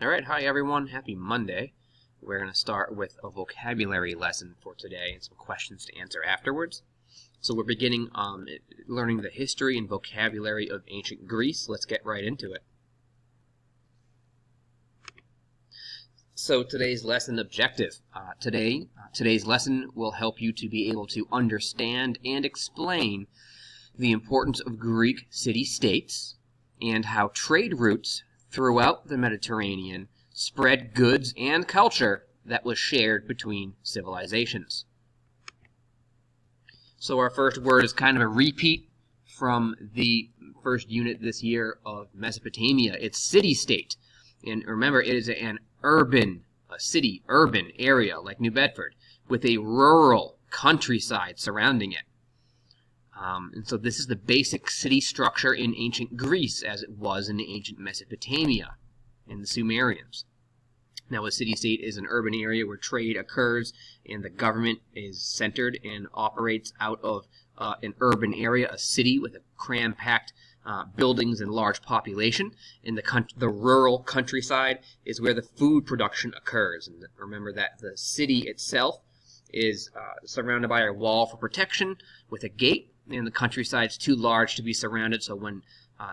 Alright, hi everyone, happy Monday. We're going to start with a vocabulary lesson for today and some questions to answer afterwards. So we're beginning learning the history and vocabulary of ancient Greece. Let's get right into it. So today's lesson objective. Today's lesson will help you to be able to understand and explain the importance of Greek city-states and how trade routes throughout the Mediterranean spread goods and culture that was shared between civilizations. So our first word is kind of a repeat from the first unit this year of Mesopotamia. It's city-state. And remember, it is a city, urban area like New Bedford with a rural countryside surrounding it. And so this is the basic city structure in ancient Greece as it was in the ancient Mesopotamia and the Sumerians. Now a city-state is an urban area where trade occurs and the government is centered and operates out of an urban area, a city with a cram-packed buildings and large population. In the rural countryside is where the food production occurs. And remember that the city itself is surrounded by a wall for protection with a gate, and the countryside's too large to be surrounded, so when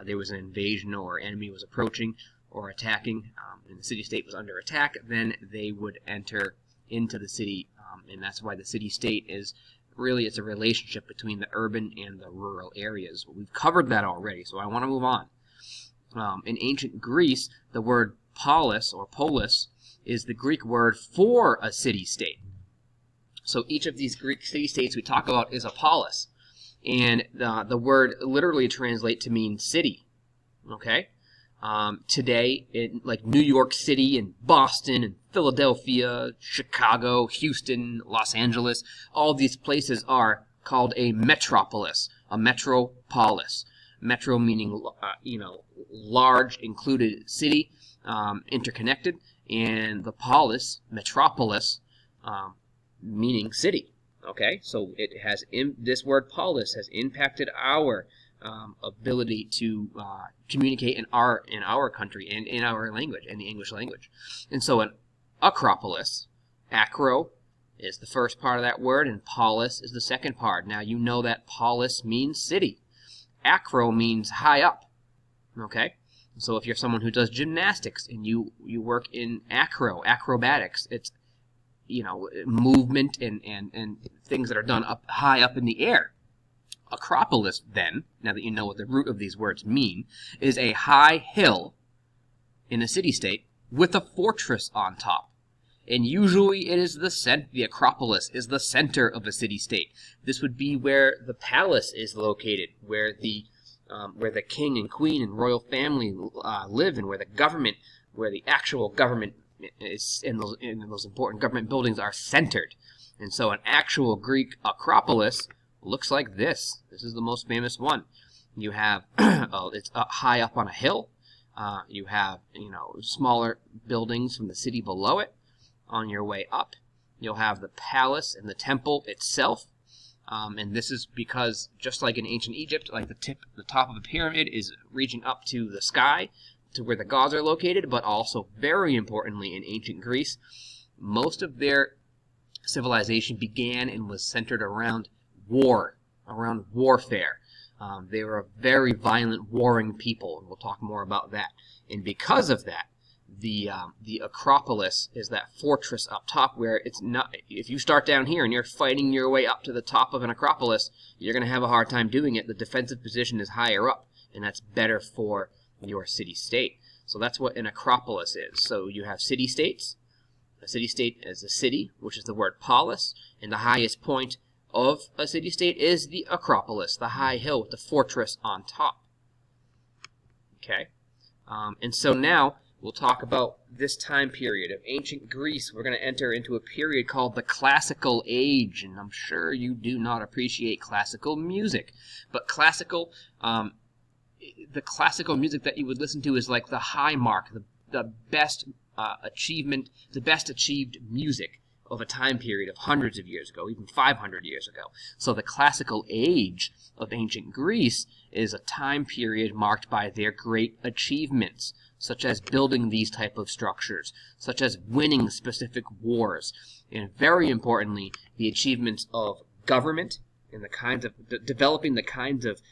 there was an invasion or enemy was approaching or attacking, and the city-state was under attack, then they would enter into the city, and that's why the city-state is really, it's a relationship between the urban and the rural areas. We've covered that already, so I want to move on. In ancient Greece, the word polis or polis is the Greek word for a city-state. So each of these Greek city-states we talk about is a polis. And the word literally translates to mean city, okay? Today, like New York City and Boston and Philadelphia, Chicago, Houston, Los Angeles, all these places are called a metropolis, a metropolis. Metro meaning, large, included city, interconnected, and the polis, metropolis, meaning city. Okay, so it has this word polis has impacted our ability to communicate in our country and in our language, in the English language. And so an acropolis, acro is the first part of that word, and polis is the second part. Now you know that polis means city. Acro means high up. Okay, so if you're someone who does gymnastics and you work in acrobatics, it's movement and things that are done high up in the air. Acropolis, then, now that you know what the root of these words mean, is a high hill in a city-state with a fortress on top. And usually it is the Acropolis is the center of a city-state. This would be where the palace is located, where the king and queen and royal family live, and where the actual government is in those important government buildings are centered. And so an actual Greek acropolis looks like this. This is the most famous one. You have it's high up on a hill. You have smaller buildings from the city below it. On your way up, you'll have the palace and the temple itself. And this is because, just like in ancient Egypt, like the top of the pyramid is reaching up to the sky, to where the gods are located, but also, very importantly, in ancient Greece, most of their civilization began and was centered around warfare. They were a very violent, warring people, and we'll talk more about that. And because of that, the Acropolis is that fortress up top where it's not. If you start down here and you're fighting your way up to the top of an Acropolis, you're going to have a hard time doing it. The defensive position is higher up, and that's better for your city-state. So that's what an acropolis is. So you have city-states. A city-state is a city, which is the word polis, and the highest point of a city-state is the acropolis, the high hill with the fortress on top. Okay? And so now we'll talk about this time period of ancient Greece. We're going to enter into a period called the Classical Age, and I'm sure you do not appreciate classical music. But the classical music that you would listen to is like the high mark, the best achievement, the best achieved music of a time period of hundreds of years ago, even 500 years ago. So the classical age of ancient Greece is a time period marked by their great achievements. such as building these type of structures, such as winning specific wars, and very importantly, the achievements of government and the kinds of developing the kinds of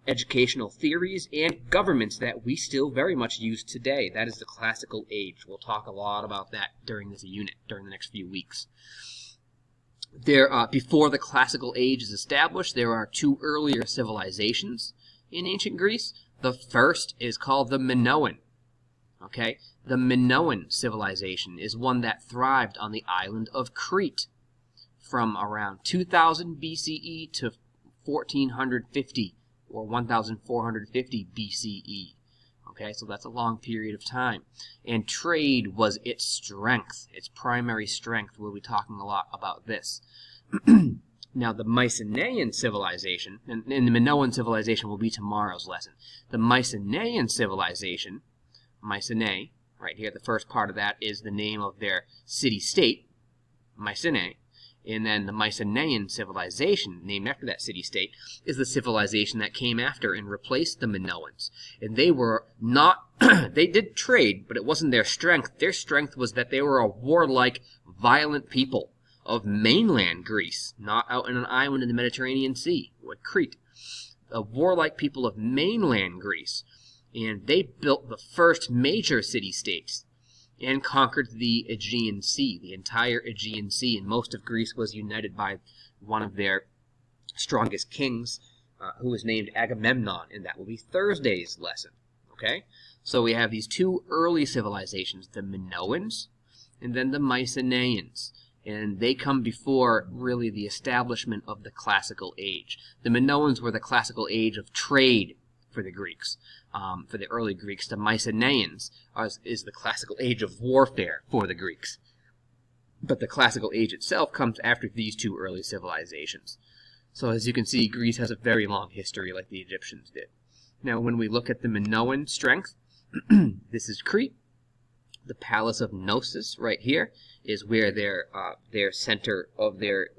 educational theories and governments that we still very much use today. That is the classical age. We'll talk a lot about that during this unit, during the next few weeks. Before the classical age is established, there are two earlier civilizations in ancient Greece. The first is called the Minoan. Okay, the Minoan civilization is one that thrived on the island of Crete from around 2000 BCE to 1450 or 1450 BCE. Okay, so that's a long period of time. And trade was its strength, its primary strength. We'll be talking a lot about this. Now, the Mycenaean civilization, and the Minoan civilization will be tomorrow's lesson. The Mycenaean civilization, Mycenae, right here, the first part of that is the name of their city-state, Mycenae. And then the Mycenaean civilization, named after that city-state, is the civilization that came after and replaced the Minoans. And they were not, they did trade, but it wasn't their strength. Their strength was that they were a warlike, violent people of mainland Greece, not out in an island in the Mediterranean Sea, like Crete. A warlike people of mainland Greece. And they built the first major city-states and conquered the Aegean Sea, the entire Aegean Sea, and most of Greece was united by one of their strongest kings, who was named Agamemnon, and that will be Thursday's lesson. Okay? So we have these two early civilizations, the Minoans and then the Mycenaeans, and they come before really the establishment of the classical age. The Minoans were the classical age of trade for the Greeks. For the early Greeks, the Mycenaeans is the classical age of warfare for the Greeks. But the classical age itself comes after these two early civilizations. So as you can see, Greece has a very long history like the Egyptians did. Now when we look at the Minoan strength, this is Crete. The Palace of Knossos right here is where their center of their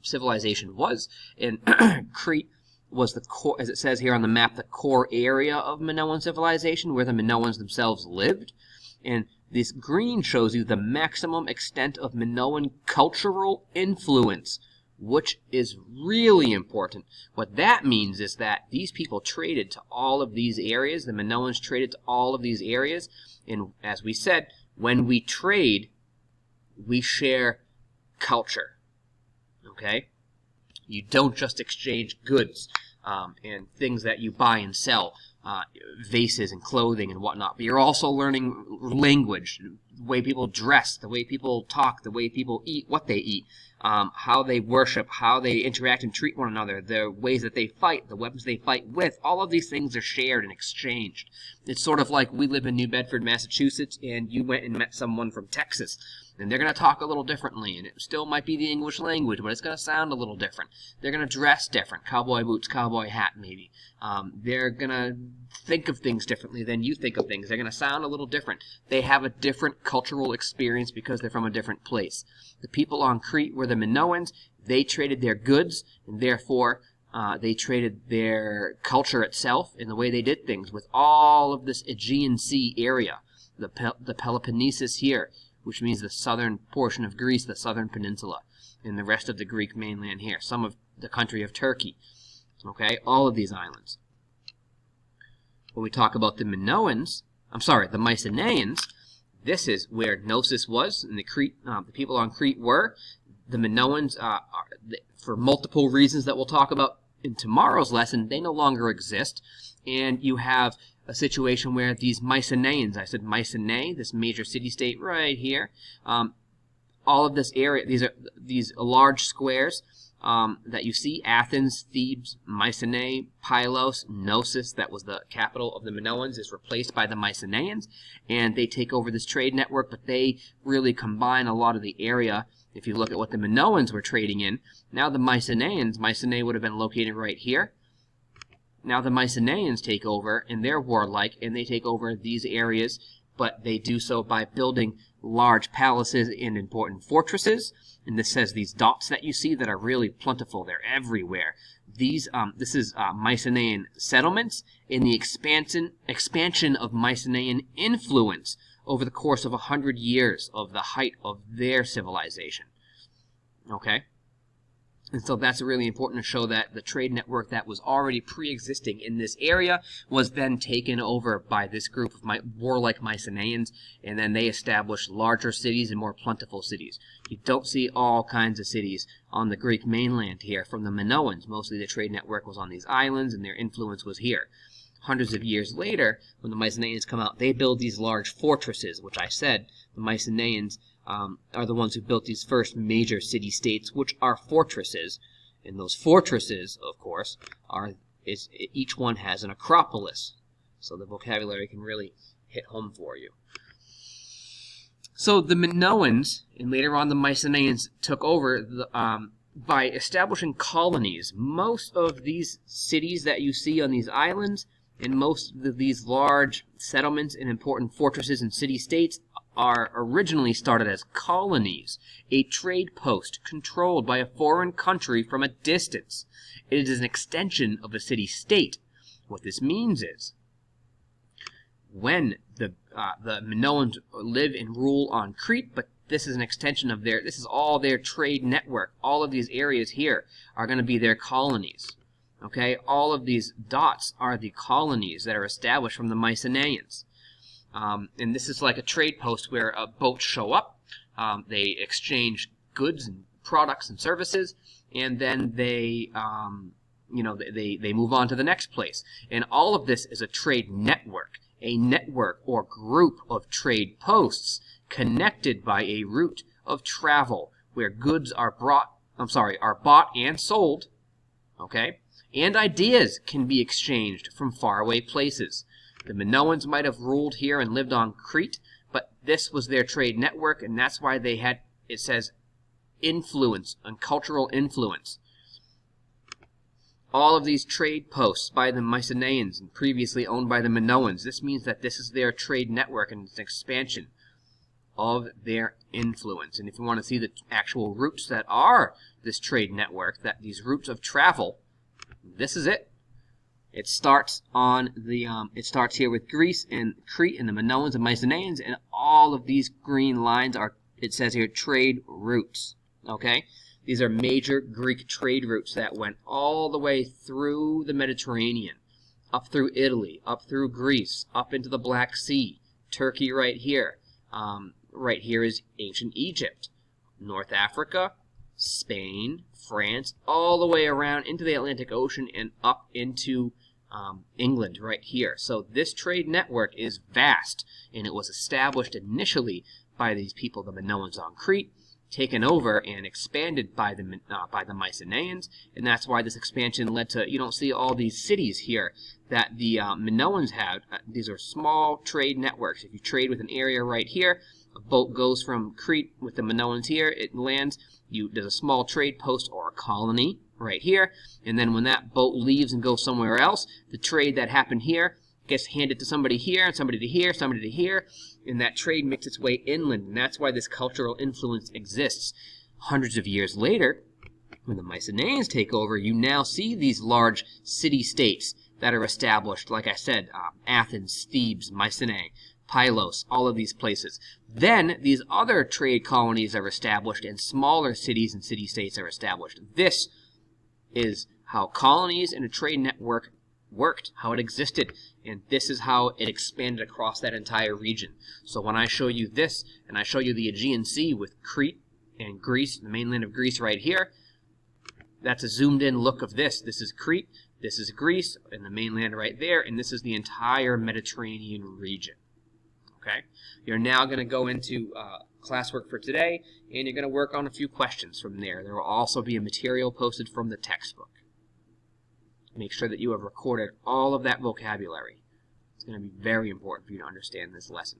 civilization was. And Crete was the core, as it says here on the map, the core area of Minoan civilization, where the Minoans themselves lived. And this green shows you the maximum extent of Minoan cultural influence, which is really important. What that means is that these people traded to all of these areas. The Minoans traded to all of these areas. And as we said, when we trade, we share culture. Okay? You don't just exchange goods and things that you buy and sell, vases and clothing and whatnot, but you're also learning language, the way people dress, the way people talk, the way people eat, what they eat, how they worship, how they interact and treat one another, the ways that they fight, the weapons they fight with. All of these things are shared and exchanged. It's sort of like we live in New Bedford, Massachusetts, and you went and met someone from Texas. And they're going to talk a little differently, and it still might be the English language, but it's going to sound a little different. They're going to dress different, cowboy boots, cowboy hat maybe. They're going to think of things differently than you think of things. They're going to sound a little different. They have a different cultural experience because they're from a different place. The people on Crete were the Minoans. They traded their goods, and therefore they traded their culture itself and the way they did things with all of this Aegean Sea area, the Peloponnesus here, which means the southern portion of Greece, the southern peninsula, and the rest of the Greek mainland here, some of the country of Turkey, okay, all of these islands. When we talk about the Mycenaeans, this is where Knossos was, and the people on Crete were. The Minoans, for multiple reasons that we'll talk about in tomorrow's lesson, they no longer exist, and you have a situation where these Mycenaeans, I said Mycenae, this major city-state right here, all of this area, these large squares that you see, Athens, Thebes, Mycenae, Pylos, Knossos, that was the capital of the Minoans, is replaced by the Mycenaeans, and they take over this trade network, but they really combine a lot of the area. If you look at what the Minoans were trading in, now the Mycenae would have been located right here. Now the Mycenaeans take over, and they're warlike, and they take over these areas, but they do so by building large palaces and important fortresses. And this says these dots that you see that are really plentiful. They're everywhere. this is Mycenaean settlements and the expansion of Mycenaean influence over the course of 100 years of the height of their civilization. Okay? And so that's really important to show that the trade network that was already pre-existing in this area was then taken over by this group of warlike Mycenaeans, and then they established larger cities and more plentiful cities. You don't see all kinds of cities on the Greek mainland here from the Minoans. Mostly the trade network was on these islands, and their influence was here. Hundreds of years later, when the Mycenaeans come out, they build these large fortresses, which I said the Mycenaeans are the ones who built these first major city-states, which are fortresses. And those fortresses, of course, each one has an acropolis. So the vocabulary can really hit home for you. So the Minoans, and later on the Mycenaeans, took over by establishing colonies. Most of these cities that you see on these islands, and most of these large settlements and important fortresses and city-states are originally started as colonies, a trade post controlled by a foreign country from a distance. It is an extension of a city-state. What this means is, when the Minoans live and rule on Crete, but this is an extension of this is all their trade network. All of these areas here are going to be their colonies. Okay, all of these dots are the colonies that are established from the Mycenaeans. And this is like a trade post where boats show up, they exchange goods and products and services, and then they move on to the next place. And all of this is a trade network, a network or group of trade posts connected by a route of travel where goods are bought and sold, okay, and ideas can be exchanged from faraway places. The Minoans might have ruled here and lived on Crete, but this was their trade network, and that's why they had, it says, influence and cultural influence. All of these trade posts by the Mycenaeans and previously owned by the Minoans, this means that this is their trade network and it's an expansion of their influence. And if you want to see the actual routes that are this trade network, that these routes of travel, this is it. It starts on the it starts here with Greece and Crete and the Minoans and Mycenaeans, and all of these green lines are, it says here, trade routes. Okay, these are major Greek trade routes that went all the way through the Mediterranean, up through Italy, up through Greece, up into the Black Sea, Turkey right here. Right here is ancient Egypt, North Africa, Spain, France, all the way around into the Atlantic Ocean and up into England right here. So this trade network is vast, and it was established initially by these people, the Minoans on Crete, taken over and expanded by the Mycenaeans, and that's why this expansion led to, you don't see all these cities here that the Minoans had. These are small trade networks. If you trade with an area right here, a boat goes from Crete with the Minoans here, it lands, there's a small trade post or a colony right here, and then when that boat leaves and goes somewhere else, the trade that happened here gets handed to somebody here, and somebody to here, somebody to here, and that trade makes its way inland, and that's why this cultural influence exists. Hundreds of years later, when the Mycenaeans take over, you now see these large city-states that are established, like I said, Athens, Thebes, Mycenae, Pylos, all of these places. Then these other trade colonies are established and smaller cities and city-states are established. This is how colonies and a trade network worked, how it existed, and this is how it expanded across that entire region. So when I show you this, and I show you the Aegean Sea with Crete and Greece, the mainland of Greece right here, that's a zoomed in look of this. This is Crete, this is Greece, and the mainland right there, and this is the entire Mediterranean region. Okay, you're now going to go into classwork for today, and you're going to work on a few questions from there. There will also be a material posted from the textbook. Make sure that you have recorded all of that vocabulary. It's going to be very important for you to understand this lesson.